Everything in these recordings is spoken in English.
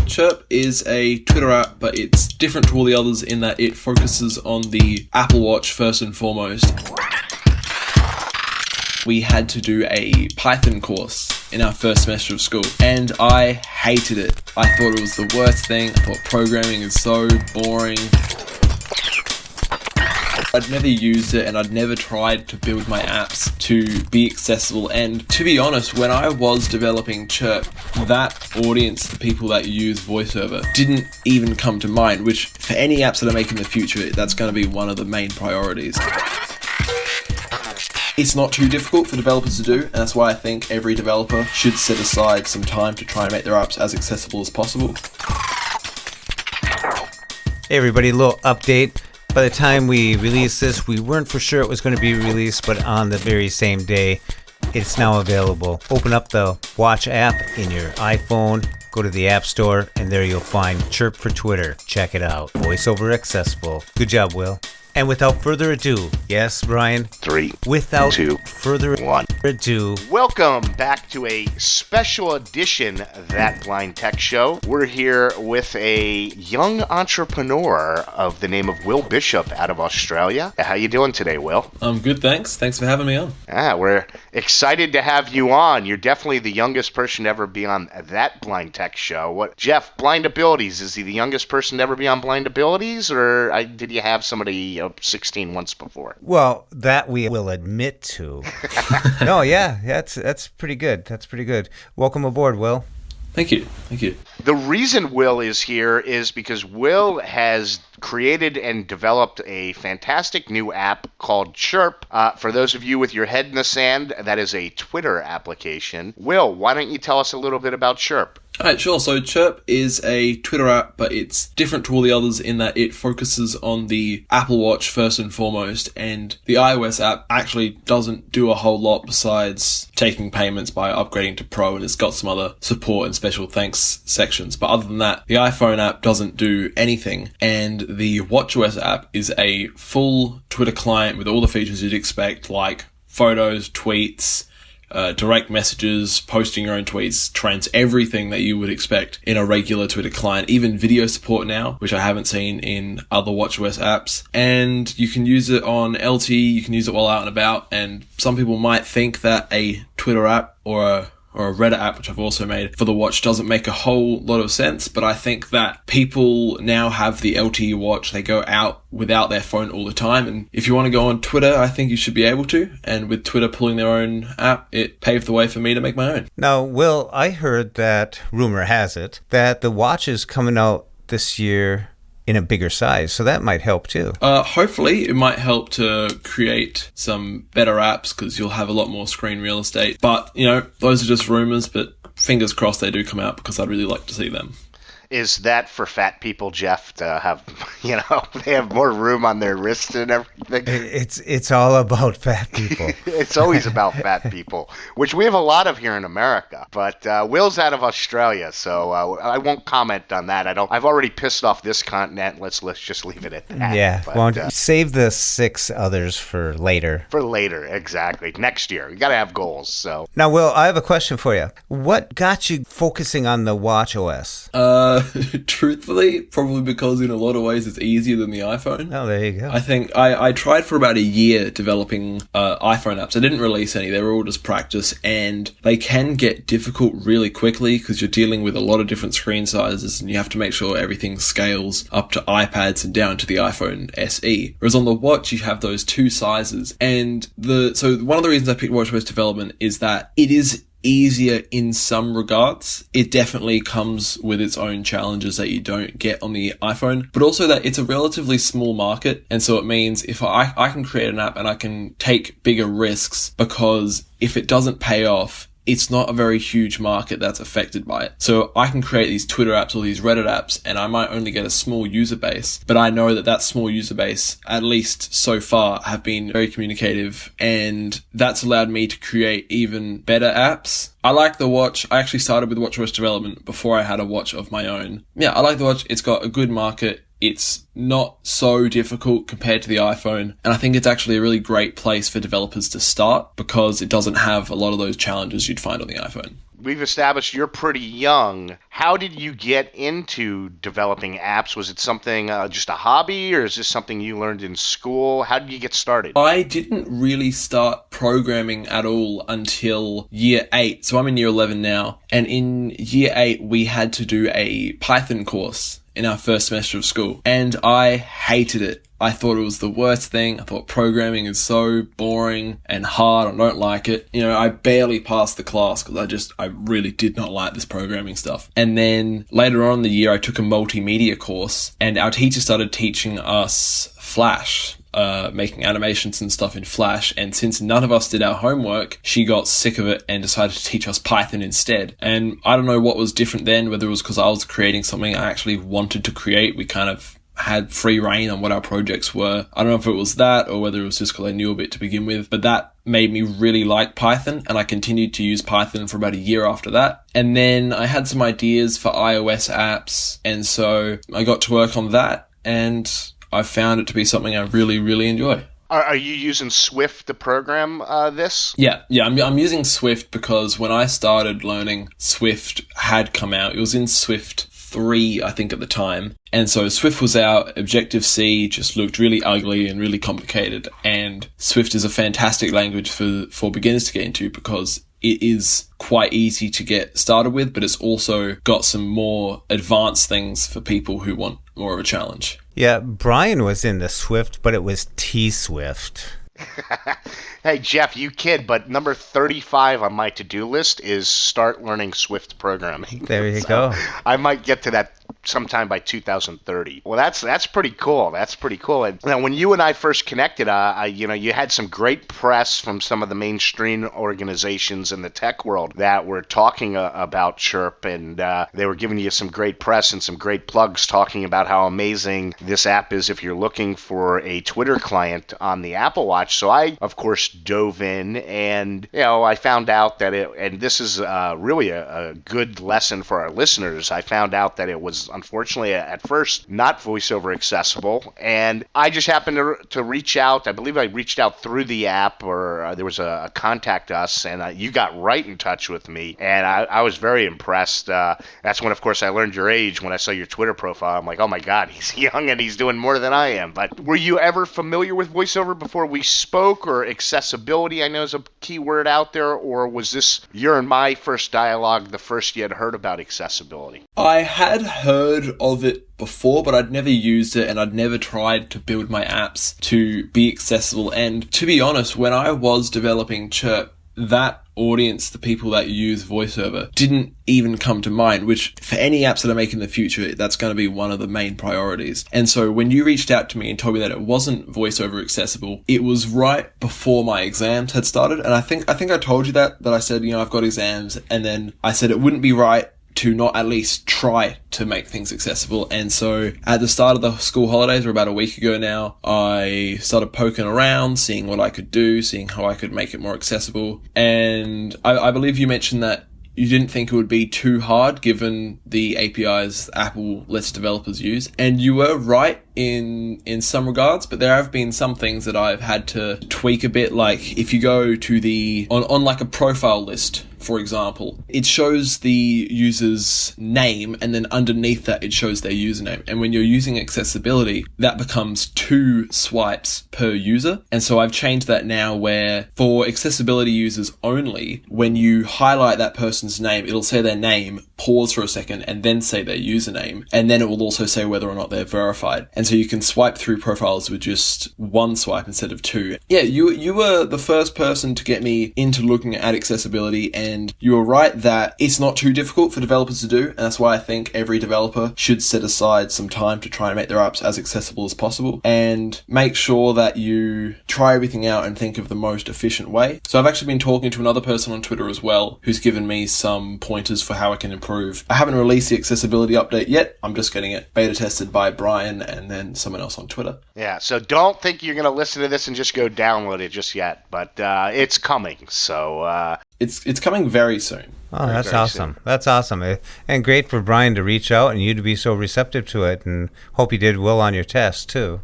Chirp is a Twitter app, but it's different to all the others in that it focuses on the Apple Watch first and foremost. We had to do a Python course in our first semester of school, and I hated it. I thought it was the worst thing. I thought programming is so boring. I'd never used it, and I'd never tried to build my apps to be accessible. And to be honest, when I was developing Chirp, that audience, the people that use VoiceOver, didn't even come to mind, which for any apps that I make in the future, that's going to be one of the main priorities. It's not too difficult for developers to do, and that's why I think every developer should set aside some time to try and make their apps as accessible as possible. Hey everybody, a little update. By the time we released this, we weren't for sure it was going to be released, but on the very same day, it's now available. Open up the Watch app in your iPhone, go to the App Store, and there you'll find Chirp for Twitter. Check it out. VoiceOver accessible. Good job, Will. And without further ado, yes, Brian? 3, without 2, further 1. ado. Welcome back to a special edition of That Blind Tech Show. We're here with a young entrepreneur of the name of Will Bishop out of Australia. How you doing today, Will? I'm good, thanks. Thanks for having me on. We're excited to have you on. You're definitely the youngest person to ever be on That Blind Tech Show. What, Jeff, Blind Abilities, is he the youngest person to ever be on Blind Abilities, or did you have somebody 16 once before? Well, that we will admit to. No, yeah, that's pretty good. That's pretty good. Welcome aboard, Will. Thank you. The reason Will is here is because Will has created and developed a fantastic new app called Chirp. For those of you with your head in the sand, that is a Twitter application. Will, why don't you tell us a little bit about Chirp? Alright, sure. So Chirp is a Twitter app, but it's different to all the others in that it focuses on the Apple Watch first and foremost, and the iOS app actually doesn't do a whole lot besides taking payments by upgrading to Pro, and it's got some other support and special thanks sections. But other than that, the iPhone app doesn't do anything, and the WatchOS app is a full Twitter client with all the features you'd expect, like photos, tweets, direct messages, posting your own tweets, trends, everything that you would expect in a regular Twitter client, even video support now, which I haven't seen in other WatchOS apps. And you can use it on LTE, you can use it while out and about, and some people might think that a Twitter app or a Readdit app, which I've also made for the watch, doesn't make a whole lot of sense, but I think that people now have the LTE watch, they go out without their phone all the time, and if you want to go on Twitter, I think you should be able to, and with Twitter pulling their own app, it paved the way for me to make my own. Now, Will, I heard that, rumor has it, that the watch is coming out this year in a bigger size, so that might help too. Hopefully it might help to create some better apps because you'll have a lot more screen real estate, but those are just rumors, but fingers crossed they do come out because I'd really like to see them. Is that for fat people, Jeff, to have, they have more room on their wrists and everything? It's all about fat people. It's always about fat people, which we have a lot of here in America. But Will's out of Australia, so I won't comment on that. I've already pissed off this continent. Let's just leave it at that. Yeah, but, save the 6 others for later. For later, exactly. Next year. You got to have goals. So now, Will, I have a question for you. What got you focusing on the WatchOS? Truthfully, probably because in a lot of ways it's easier than the iPhone. Oh, there you go. I think I tried for about a year developing iPhone apps. I didn't release any. They were all just practice, and they can get difficult really quickly because you're dealing with a lot of different screen sizes, and you have to make sure everything scales up to iPads and down to the iPhone SE. Whereas on the watch, you have those 2 sizes. And so one of the reasons I picked WatchOS development is that it is easier in some regards. It definitely comes with its own challenges that you don't get on the iPhone, but also that it's a relatively small market, and so it means if I can create an app and I can take bigger risks, because if it doesn't pay off, it's not a very huge market that's affected by it. So I can create these Twitter apps or these Reddit apps, and I might only get a small user base, but I know that small user base, at least so far, have been very communicative, and that's allowed me to create even better apps. I like the watch. I actually started with WatchOS development before I had a watch of my own. Yeah, I like the watch. It's got a good market. It's not so difficult compared to the iPhone, and I think it's actually a really great place for developers to start because it doesn't have a lot of those challenges you'd find on the iPhone. we've established you're pretty young. How did you get into developing apps? Was it something, just a hobby, or is this something you learned in school? How did you get started? I didn't really start programming at all until year 8. So I'm in year 11 now. And in year 8, we had to do a Python course in our first semester of school. And I hated it. I thought it was the worst thing. I thought programming is so boring and hard. I don't like it. You know, I barely passed the class because I really did not like this programming stuff. And then later on in the year, I took a multimedia course and our teacher started teaching us Flash, making animations and stuff in Flash. And since none of us did our homework, she got sick of it and decided to teach us Python instead. And I don't know what was different then, whether it was because I was creating something I actually wanted to create. We kind of had free reign on what our projects were. I don't know if it was that or whether it was just because I knew a bit to begin with, but that made me really like Python, and I continued to use Python for about a year after that. And then I had some ideas for iOS apps, and so I got to work on that, and I found it to be something I really, really enjoy. Are you using Swift to program this? Yeah, I'm using Swift because when I started learning, Swift had come out. It was in Swift 3, I think, at the time. And so Swift was out. Objective-C just looked really ugly and really complicated. And Swift is a fantastic language for beginners to get into because it is quite easy to get started with, but it's also got some more advanced things for people who want more of a challenge. Yeah, Brian was in the Swift, but it was T-Swift. Hey, Jeff, you kid, but number 35 on my to-do list is start learning Swift programming. There you go. I might get to that sometime by 2030. Well, that's pretty cool. That's pretty cool. And now, when you and I first connected, you had some great press from some of the mainstream organizations in the tech world that were talking about Chirp, and they were giving you some great press and some great plugs talking about how amazing this app is if you're looking for a Twitter client on the Apple Watch. So I, of course, dove in, and I found out that and this is really a good lesson for our listeners. I found out that it was unfortunately at first not VoiceOver accessible, and I just happened to reach out. I believe I reached out through the app, or there was a contact us, and you got right in touch with me, and I was very impressed. That's when, of course, I learned your age when I saw your Twitter profile. I'm like, oh my God, he's young and he's doing more than I am. But were you ever familiar with VoiceOver before we spoke, or accessibility, I know, is a key word out there, or was this your and my first dialogue, the first you had heard about accessibility? I had heard of it before, but I'd never used it, and I'd never tried to build my apps to be accessible. And to be honest, when I was developing Chirp, that audience, the people that use VoiceOver, didn't even come to mind, which for any apps that I make in the future, that's going to be one of the main priorities. And so when you reached out to me and told me that it wasn't VoiceOver accessible, it was right before my exams had started. And I think I told you that I said, I've got exams, and then I said it wouldn't be right to not at least try to make things accessible. And so at the start of the school holidays, or about a week ago now, I started poking around, seeing what I could do, seeing how I could make it more accessible. And I believe you mentioned that you didn't think it would be too hard given the APIs Apple lets developers use. And you were right in some regards, but there have been some things that I've had to tweak a bit. Like if you go to on like a profile list, for example, it shows the user's name, and then underneath that it shows their username. And when you're using accessibility, that becomes 2 swipes per user. And so I've changed that now where for accessibility users only, when you highlight that person's name, it'll say their name, pause for a second, and then say their username. And then it will also say whether or not they're verified. And so you can swipe through profiles with just 1 swipe instead of 2. Yeah, you were the first person to get me into looking at accessibility, and you were right that it's not too difficult for developers to do, and that's why I think every developer should set aside some time to try and make their apps as accessible as possible, and make sure that you try everything out and think of the most efficient way. So I've actually been talking to another person on Twitter as well, who's given me some pointers for how I can improve. I haven't released the accessibility update yet. I'm just getting it beta tested by Brian and then someone else on Twitter. Yeah, so don't think you're going to listen to this and just go download it just yet, but it's coming, so... It's coming very soon. Oh, that's awesome. That's awesome. And great for Brian to reach out and you to be so receptive to it, and hope you did well on your test too.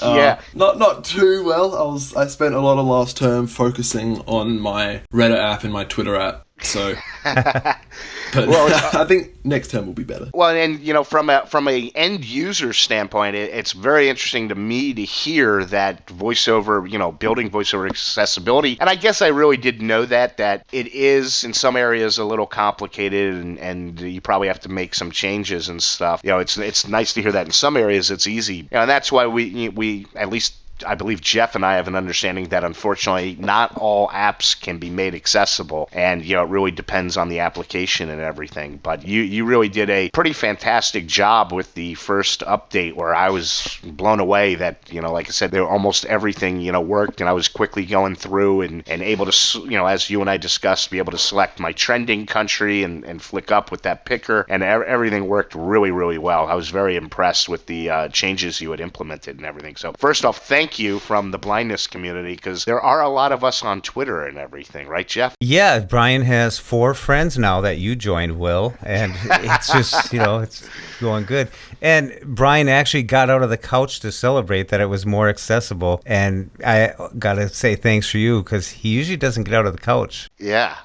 Yeah. Not too well. I spent a lot of last term focusing on my Reddit app and my Twitter app. So, but I think next term will be better. Well, and from a end user standpoint, it's very interesting to me to hear that VoiceOver, building VoiceOver accessibility. And I guess I really did know that it is in some areas a little complicated, and you probably have to make some changes and stuff. It's nice to hear that in some areas it's easy, and that's why we at least, I believe Jeff and I have an understanding that unfortunately not all apps can be made accessible, and it really depends on the application and everything. But you really did a pretty fantastic job with the first update, where I was blown away that like I said, almost everything worked, and I was quickly going through and able to as you and I discussed, be able to select my trending country and flick up with that picker, and everything worked really, really well. I was very impressed with the changes you had implemented and everything. So first off, thank you from the blindness community, because there are a lot of us on Twitter and everything, right, Jeff? Yeah, Brian has 4 friends now that you joined, Will, and it's just, it's going good. And Brian actually got out of the couch to celebrate that it was more accessible, and I gotta say thanks for you, because he usually doesn't get out of the couch. Yeah.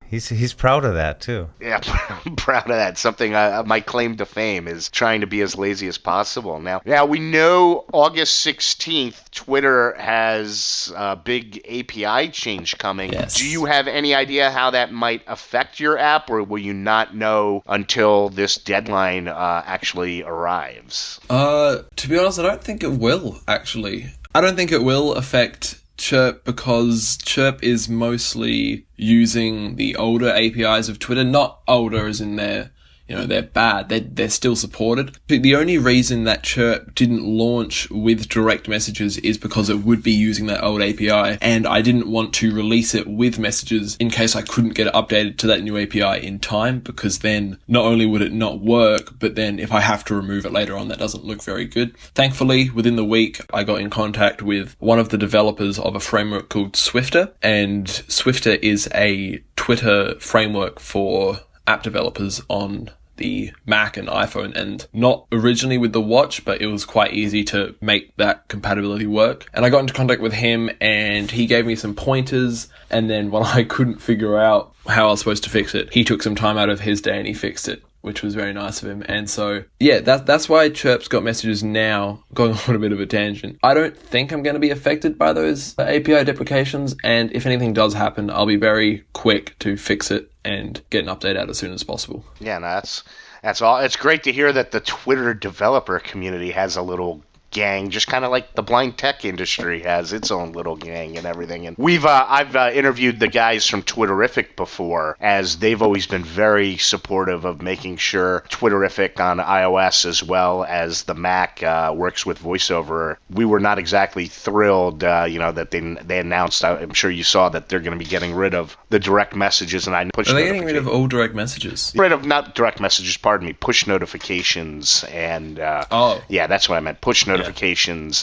He's proud of that, too. Yeah, I'm proud of that. Something my claim to fame is trying to be as lazy as possible. Now we know August 16th, Twitter has a big API change coming. Yes. Do you have any idea how that might affect your app, or will you not know until this deadline actually arrives? To be honest, I don't think it will, actually. I don't think it will affect Chirp, because Chirp is mostly using the older APIs of Twitter, not older as in they're bad. They're still supported. But the only reason that Chirp didn't launch with direct messages is because it would be using that old API, and I didn't want to release it with messages in case I couldn't get it updated to that new API in time, because then not only would it not work, but then if I have to remove it later on, that doesn't look very good. Thankfully, within the week, I got in contact with one of the developers of a framework called Swifter, and Swifter is a Twitter framework for app developers on the Mac and iPhone, and not originally with the watch, but it was quite easy to make that compatibility work. And I got into contact with him, and he gave me some pointers, and then when I couldn't figure out how I was supposed to fix it, he took some time out of his day and he fixed it, which was very nice of him. And so, yeah, that's why Chirp's got messages now, going on a bit of a tangent. I don't think I'm going to be affected by those API deprecations, and if anything does happen, I'll be very quick to fix it and get an update out as soon as possible. Yeah, no, that's all. It's great to hear that the Twitter developer community has a little gang, just kind of like the blind tech industry has its own little gang and everything. And I've interviewed the guys from Twitterific before, as they've always been very supportive of making sure Twitterific on iOS as well as the Mac works with VoiceOver. We were not exactly thrilled, that they announced. I'm sure you saw that they're going to be getting rid of the direct messages, and I push. Are they getting rid of all direct messages? Rid of not direct messages, pardon me, push notifications and yeah, that's what I meant, push notifications.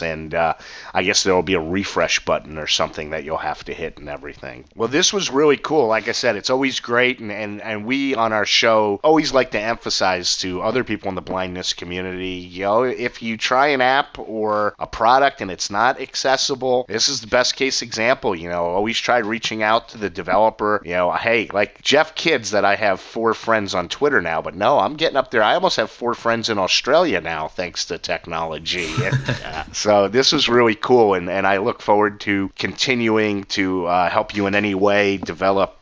And I guess there will be a refresh button or something that you'll have to hit and everything. Well, this was really cool. Like I said, it's always great, and we on our show always like to emphasize to other people in the blindness community, if you try an app or a product and it's not accessible, this is the best case example. Always try reaching out to the developer. Hey, like Jeff Kids, that I have 4 friends on Twitter now, but no, I'm getting up there. I almost have 4 friends in Australia now, thanks to technology. So this was really cool, and I look forward to continuing to help you in any way develop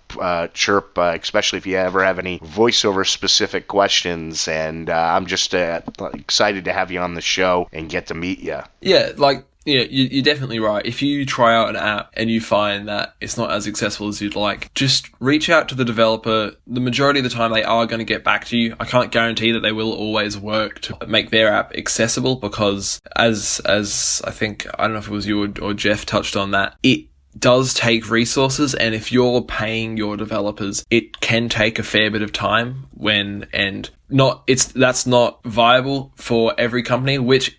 Chirp, especially if you ever have any VoiceOver specific questions. And I'm just excited to have you on the show and get to meet you. Yeah, you're definitely right. If you try out an app and you find that it's not as accessible as you'd like, just reach out to the developer. The majority of the time they are going to get back to you. I can't guarantee that they will always work to make their app accessible, because as I think, I don't know if it was you or Jeff touched on that, it does take resources, and if you're paying your developers, it can take a fair bit of time that's not viable for every company, which,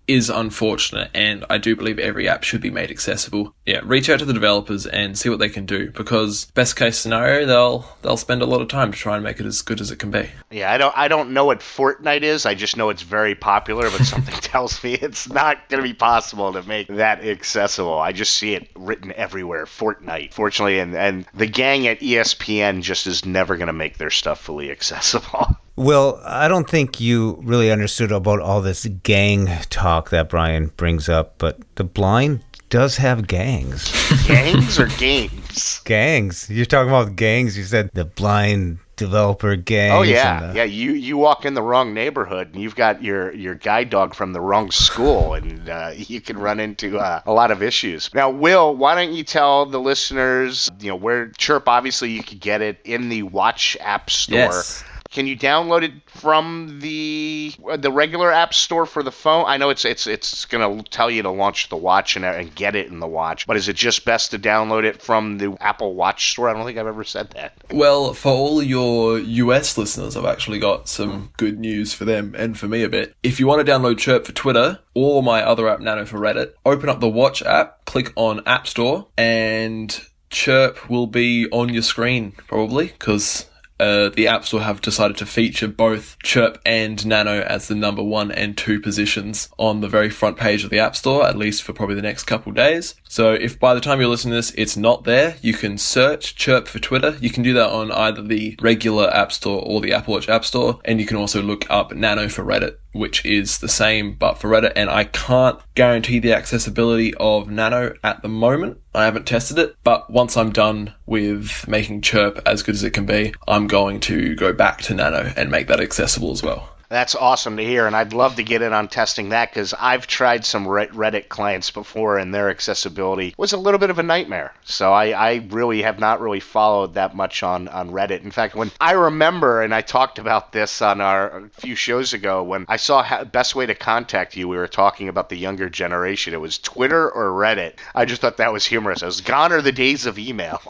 is unfortunate, and I do believe every app should be made accessible. reach out to the developers and see what they can do, because best case scenario, they'll spend a lot of time to try and make it as good as it can be. Yeah, I don't know what Fortnite is. I just know it's very popular, but something tells me it's not going to be possible to make that accessible. I just see it written everywhere, Fortnite. Fortunately, and the gang at ESPN just is never going to make their stuff fully accessible. Well, I don't think you really understood about all this gang talk that Brian brings up, but the blind does have gangs. Gangs or games? Gangs. You're talking about gangs. You said the blind developer gangs. Oh, yeah. Yeah, you walk in the wrong neighborhood and you've got your guide dog from the wrong school, and you can run into a lot of issues. Now, Will, why don't you tell the listeners, where Chirp, obviously you could get it in the Watch App Store. Yes. Can you download it from the regular app store for the phone? I know it's going to tell you to launch the watch and get it in the watch, but is it just best to download it from the Apple Watch store? I don't think I've ever said that. Well, for all your US listeners, I've actually got some good news for them and for me a bit. If you want to download Chirp for Twitter or my other app, Nano, for Reddit, open up the Watch app, click on App Store, and Chirp will be on your screen, probably, because the App Store have decided to feature both Chirp and Nano as the number 1 and 2 positions on the very front page of the App Store, at least for probably the next couple days. So if by the time you're listening to this, it's not there, you can search Chirp for Twitter. You can do that on either the regular App Store or the Apple Watch App Store, and you can also look up Nano for Reddit, which is the same but for Reddit, and I can't guarantee the accessibility of Nano at the moment. I haven't tested it, but once I'm done with making Chirp as good as it can be, I'm going to go back to Nano and make that accessible as well. That's awesome to hear, and I'd love to get in on testing that, because I've tried some Reddit clients before, and their accessibility was a little bit of a nightmare. So I really have not really followed that much on Reddit. In fact, when I remember, and I talked about this on a few shows ago, when I saw best way to contact you, we were talking about the younger generation. It was Twitter or Reddit. I just thought that was humorous. I was gone are the days of email.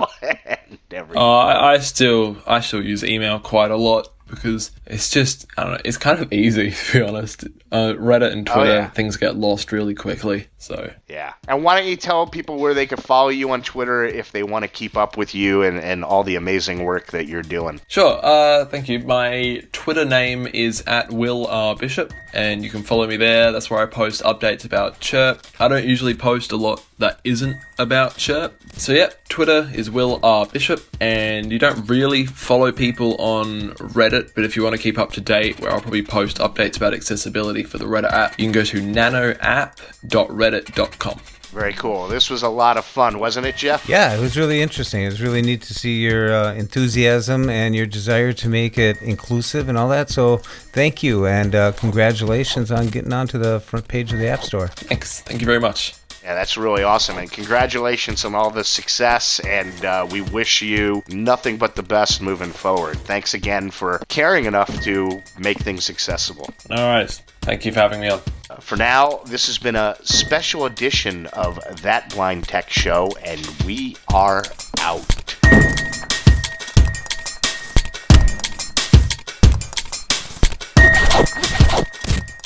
I still use email quite a lot, because it's just, I don't know, it's kind of easy, to be honest. Reddit and Twitter, things get lost really quickly, so. Yeah. And why don't you tell people where they can follow you on Twitter if they want to keep up with you and all the amazing work that you're doing? Sure. Thank you. My Twitter name is @WillRBishop, and you can follow me there. That's where I post updates about Chirp. I don't usually post a lot that isn't about Chirp. So yeah, Twitter is WillRBishop, and you don't really follow people on Reddit, but if you want to keep up to date, where I'll probably post updates about accessibility for the Reddit app, you can go to nanoapp.reddit.com. Very cool. This was a lot of fun, wasn't it, Jeff? Yeah, it was really interesting. It was really neat to see your enthusiasm and your desire to make it inclusive and all that. So thank you, and congratulations on getting onto the front page of the App Store. Thanks. Thank you very much. Yeah, that's really awesome, and congratulations on all the success, and we wish you nothing but the best moving forward. Thanks again for caring enough to make things accessible. All right. Thank you for having me on. For now, this has been a special edition of That Blind Tech Show, and we are out.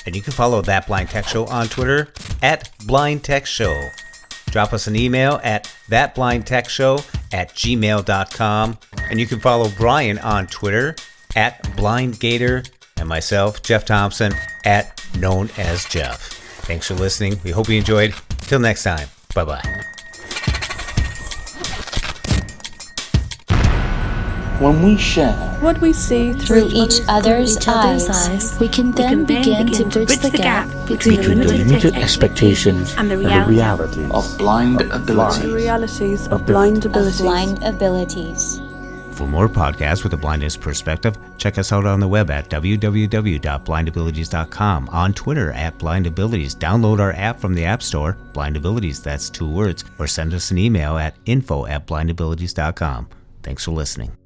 And you can follow That Blind Tech Show on Twitter @BlindTechShow. Drop us an email at thatblindtechshow@gmail.com. And you can follow Brian on Twitter @BlindGator, and myself, Jeff Thompson, @KnownAsJeff. Thanks for listening. We hope you enjoyed. Till next time. Bye-bye. When we share what we see through each other's eyes, we can then begin to bridge the gap between the limited expectations and the reality of blind abilities. The realities of blind abilities. For more podcasts with a blindness perspective, check us out on the web at www.blindabilities.com, on Twitter @blindabilities. Download our app from the App Store, Blindabilities, that's 2 words, or send us an email at info@blindabilities.com. Thanks for listening.